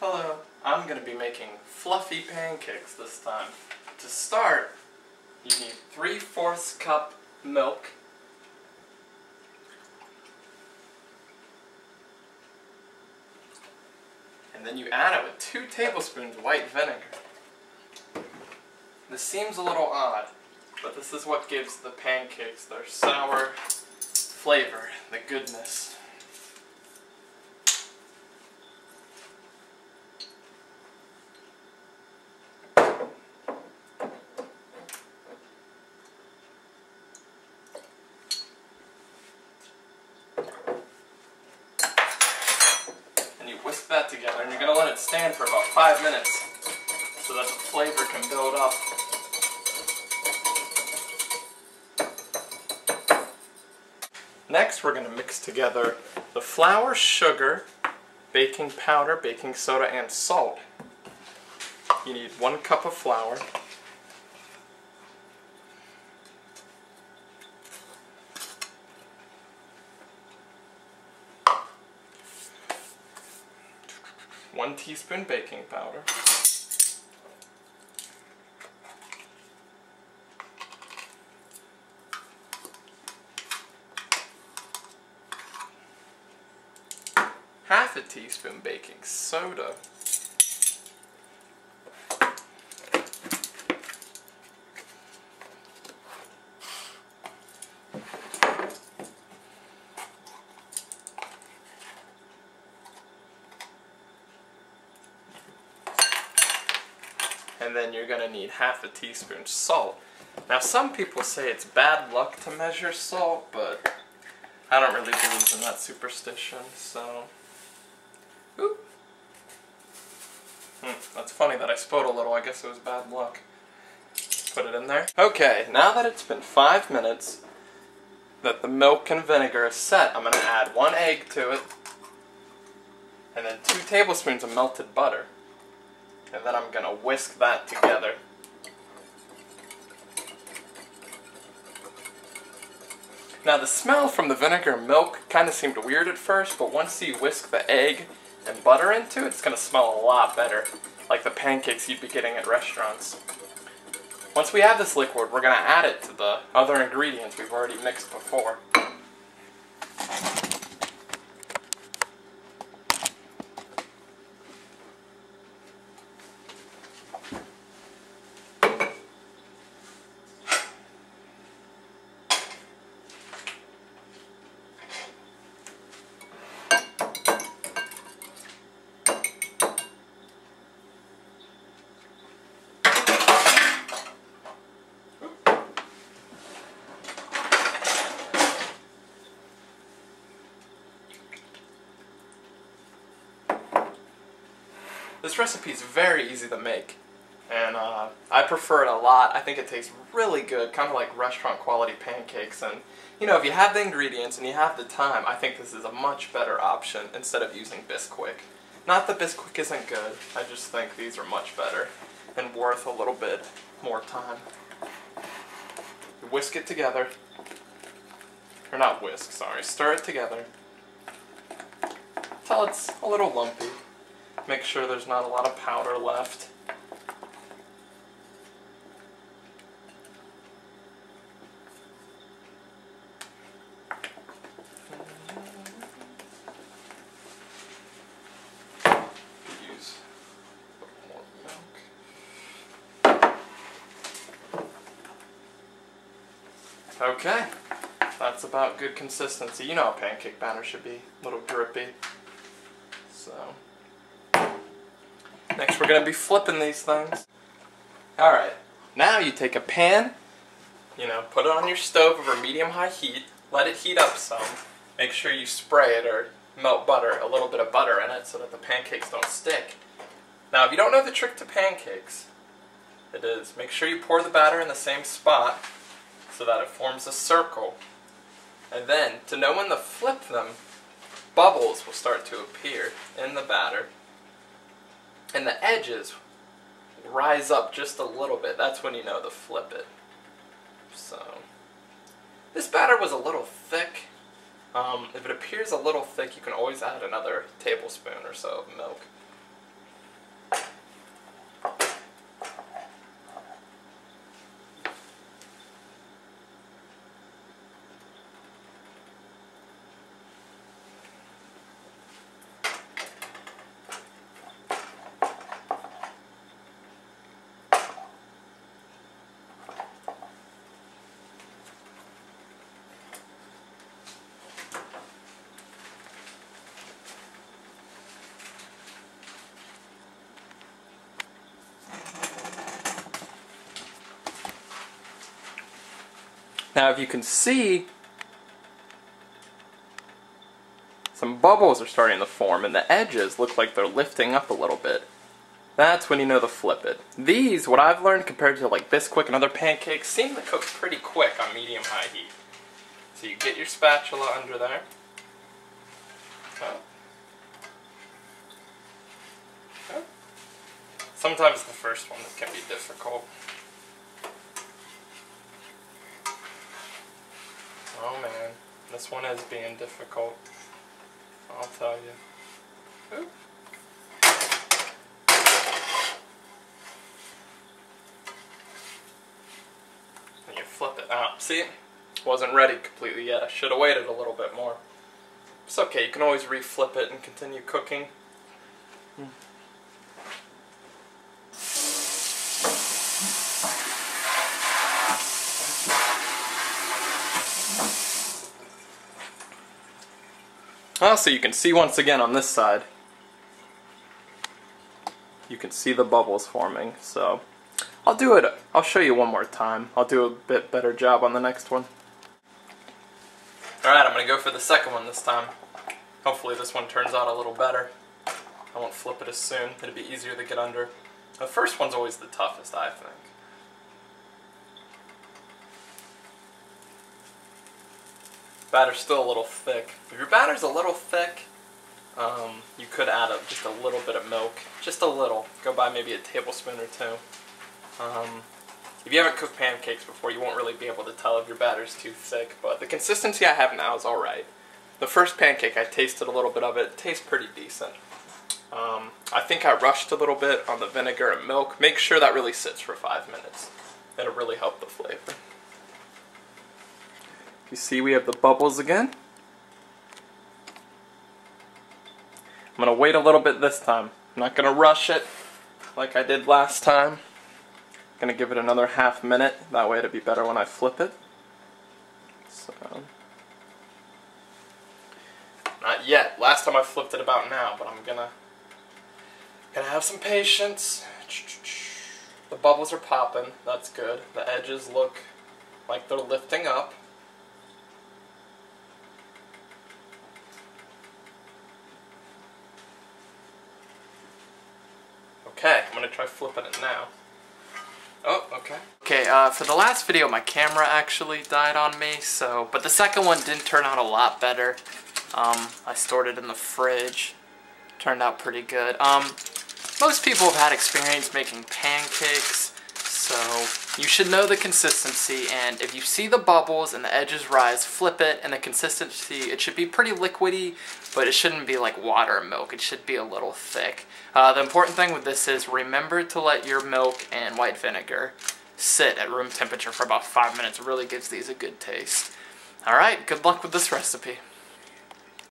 Hello, I'm going to be making fluffy pancakes this time. To start, you need 3/4 cup milk, and then you add it with 2 tablespoons white vinegar. This seems a little odd, but this is what gives the pancakes their sour flavor, the goodness. Whisk that together, and you're going to let it stand for about 5 minutes so that the flavor can build up. Next, we're going to mix together the flour, sugar, baking powder, baking soda, and salt. You need 1 cup of flour, 1 teaspoon baking powder, 1/2 teaspoon baking soda, and then you're going to need 1/2 teaspoon salt. Now some people say it's bad luck to measure salt, but I don't really believe in that superstition, so... Ooh. That's funny that I spoke a little. I guess it was bad luck. Put it in there. Okay, now that it's been 5 minutes that the milk and vinegar is set, I'm going to add 1 egg to it, and then 2 tablespoons of melted butter. And then I'm going to whisk that together. Now the smell from the vinegar and milk kind of seemed weird at first, but once you whisk the egg and butter into it, it's going to smell a lot better, like the pancakes you'd be getting at restaurants. Once we have this liquid, we're going to add it to the other ingredients we've already mixed before. This recipe is very easy to make, and I prefer it a lot. I think it tastes really good, kind of like restaurant quality pancakes, and you know, if you have the ingredients and you have the time, I think this is a much better option instead of using Bisquick. Not that Bisquick isn't good, I just think these are much better and worth a little bit more time. You whisk it together, or not whisk, sorry, stir it together until it's a little lumpy. Make sure there's not a lot of powder left. Use a little more milk. Okay, that's about good consistency. You know how pancake batter should be, a little drippy. So. Next we're going to be flipping these things. Alright, now you take a pan, put it on your stove over medium-high heat, let it heat up some, make sure you spray it or melt butter, a little bit of butter in it so that the pancakes don't stick. Now if you don't know the trick to pancakes, it is make sure you pour the batter in the same spot so that it forms a circle. And then, to know when to flip them, bubbles will start to appear in the batter. And the edges rise up just a little bit. That's when you know to flip it. So, this batter was a little thick. If it appears a little thick, you can always add another tablespoon or so of milk. Now if you can see, some bubbles are starting to form and the edges look like they're lifting up a little bit. That's when you know to flip it. These, what I've learned compared to like Bisquick and other pancakes, seem to cook pretty quick on medium-high heat. So you get your spatula under there. Okay. Okay. Sometimes the first one can be difficult. Oh man, this one is being difficult. I'll tell you. Ooh. And you flip it out. See? Wasn't ready completely yet. I should have waited a little bit more. It's okay, you can always re-flip it and continue cooking. So you can see once again on this side, you can see the bubbles forming. So I'll show you one more time. I'll do a bit better job on the next one. Alright, I'm going to go for the second one this time. Hopefully this one turns out a little better. I won't flip it as soon. It'll be easier to get under. The first one's always the toughest, I think. Batter's still a little thick. If your batter's a little thick, you could add just a little bit of milk. Just a little. Go by maybe a tablespoon or two. If you haven't cooked pancakes before, you won't really be able to tell if your batter's too thick, but the consistency I have now is alright. The first pancake, I tasted a little bit of it. It tastes pretty decent. I think I rushed a little bit on the vinegar and milk. Make sure that really sits for 5 minutes. It'll really help the flavor. You see we have the bubbles again. I'm going to wait a little bit this time. I'm not going to rush it like I did last time. I'm going to give it another half minute. That way it'll be better when I flip it. So, not yet. Last time I flipped it about now, but I'm gonna have some patience. The bubbles are popping. That's good. The edges look like they're lifting up. Okay, I'm gonna try flipping it now. Oh, okay. Okay, for the last video, my camera actually died on me, but the second one didn't turn out a lot better. I stored it in the fridge. Turned out pretty good. Most people have had experience making pancakes, so you should know the consistency, and if you see the bubbles and the edges rise, flip it, and the consistency, it should be pretty liquidy, but it shouldn't be like water or milk. It should be a little thick. The important thing with this is remember to let your milk and white vinegar sit at room temperature for about 5 minutes. It really gives these a good taste. Alright, good luck with this recipe.